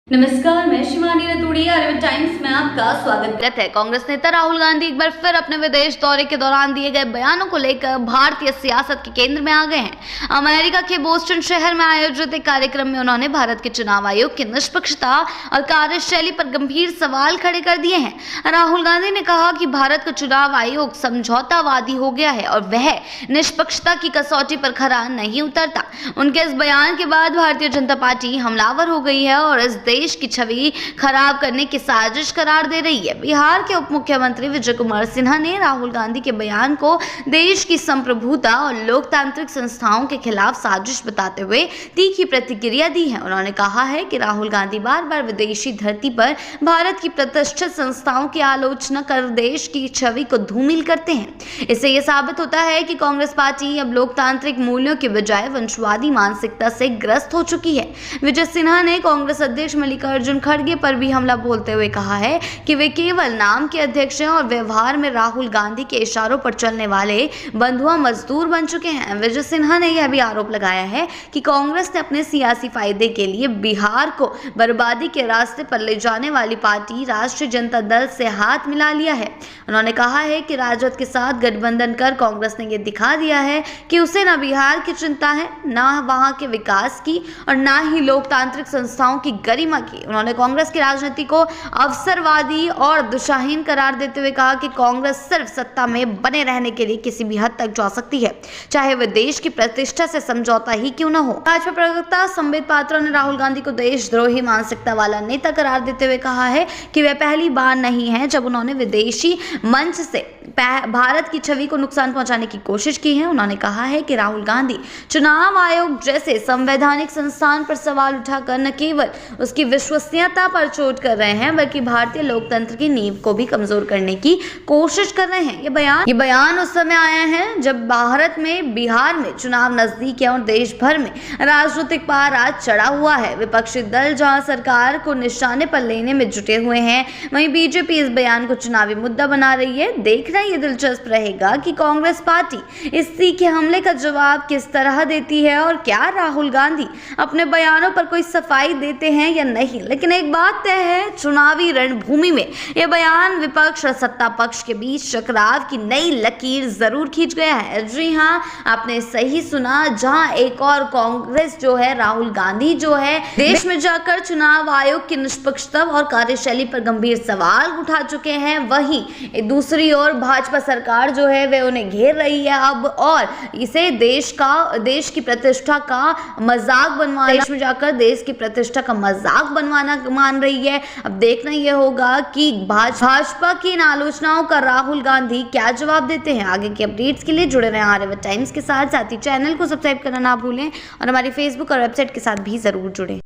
नमस्कार, मैं शिवानी रतूड़ी, आर्यभट्ट टाइम्स में आपका स्वागत है। कांग्रेस नेता राहुल गांधी एक बार फिर अपने विदेश दौरे के दौरान दिए गए बयानों को लेकर भारतीय सियासत के केंद्र में आ गए हैं। अमेरिका के बोस्टन शहर में आयोजित एक कार्यक्रम में उन्होंने भारत के चुनाव आयोग की निष्पक्षता और कार्यशैली पर गंभीर सवाल खड़े कर दिए हैं। राहुल गांधी ने कहा कि भारत का चुनाव आयोग समझौतावादी हो गया है और वह निष्पक्षता की कसौटी पर खरा नहीं उतरता। उनके इस बयान के बाद भारतीय जनता पार्टी हमलावर हो गई है और इस देश की छवि खराब करने की साजिश करार दे रही है। बिहार के उप मुख्यमंत्री विजय कुमार सिन्हा ने राहुल गांधी के बयान को देश की संप्रभुता और लोकतांत्रिक संस्थाओं के खिलाफ साजिश बताते हुए तीखी प्रतिक्रिया दी है। उन्होंने कहा है कि राहुल गांधी बार बार विदेशी धरती पर भारत की प्रतिष्ठित संस्थाओं की आलोचना कर देश की छवि को धूमिल करते हैं। इससे यह साबित होता है कि कांग्रेस पार्टी अब लोकतांत्रिक मूल्यों के बजाय वंशवादी मानसिकता से ग्रस्त हो चुकी है। विजय सिन्हा ने कांग्रेस अध्यक्ष मल्लिकार्जुन खड़गे पर भी हमला बोलते हुए कहा है कि वे केवल नाम के अध्यक्ष हैं और व्यवहार में राहुल गांधी के इशारों पर चलने वाले बंधुआ मजदूर बन चुके हैं। विजय सिन्हा ने यह भी आरोप लगाया है कि कांग्रेस ने अपने सियासी फायदे के लिए बिहार को बर्बादी के रास्ते पर ले जाने वाली पार्टी राष्ट्रीय जनता दल से हाथ मिला लिया है। उन्होंने कहा है कि राजद के साथ गठबंधन कर कांग्रेस ने यह दिखा दिया है कि उसे न बिहार की चिंता है, न वहां के विकास की और न ही लोकतांत्रिक संस्थाओं की गरिमा की। उन्होंने कांग्रेस की राजनीति को अवसरवादी और दिशाहीन करार देते हुए कहा कि कांग्रेस सिर्फ सत्ता में बने रहने के लिए किसी भी हद तक जा सकती है, चाहे वह देश की प्रतिष्ठा से समझौता ही क्यों न हो। भाजपा प्रवक्ता संबित पात्रा ने राहुल गांधी को देशद्रोही मानसिकता वाला नेता करार देते हुए कहा है कि वह पहली बार नहीं है जब उन्होंने विदेशी मंच से भारत की छवि को नुकसान पहुंचाने की कोशिश की है। उन्होंने कहा है कि राहुल गांधी चुनाव आयोग जैसे संवैधानिक संस्थान पर सवाल उठाकर न केवल उसकी विश्वसनीयता पर चोट कर रहे हैं बल्कि भारतीय लोकतंत्र की नींव को भी कमजोर करने की कोशिश कर रहे हैं। ये बयान उस समय आया है जब भारत में बिहार में चुनाव नजदीक है और देश भर में राजनीतिक पारा चढ़ा हुआ है। विपक्षी दल जहां सरकार को निशाने पर लेने में जुटे हुए हैं, वहीं बीजेपी इस बयान को चुनावी मुद्दा बना रही है। देखना ये दिलचस्प रहेगा कि कांग्रेस पार्टी इस तीखे हमले का जवाब किस तरह देती है और क्या राहुल गांधी अपने बयानों पर कोई सफाई देते हैं या नहीं। लेकिन एक बात तय है, चुनावी रणभूमि में यह बयान विपक्ष और सत्ता पक्ष के बीच टकराव की नई लकीर जरूर खींच गया है। जी हाँ, आपने सही सुना, जहां एक और कांग्रेस जो है, राहुल गांधी जो है, देश में जाकर चुनाव आयोग की निष्पक्षता और कार्यशैली पर गंभीर सवाल उठा चुके हैं, वहीं दूसरी ओर भाजपा सरकार जो है वह उन्हें घेर रही है अब और इसे देश की प्रतिष्ठा का मजाक बनवाना, देश में जाकर देश की प्रतिष्ठा का मजाक बनवाना मान रही है। अब देखना यह होगा कि भाजपा की इन आलोचनाओं का राहुल गांधी क्या जवाब देते हैं। आगे की अपडेट्स के लिए जुड़े रहें आर्यभट्ट टाइम्स के साथ ही चैनल को सब्सक्राइब करना ना भूलें और हमारी फेसबुक और वेबसाइट के साथ भी जरूर जुड़ें।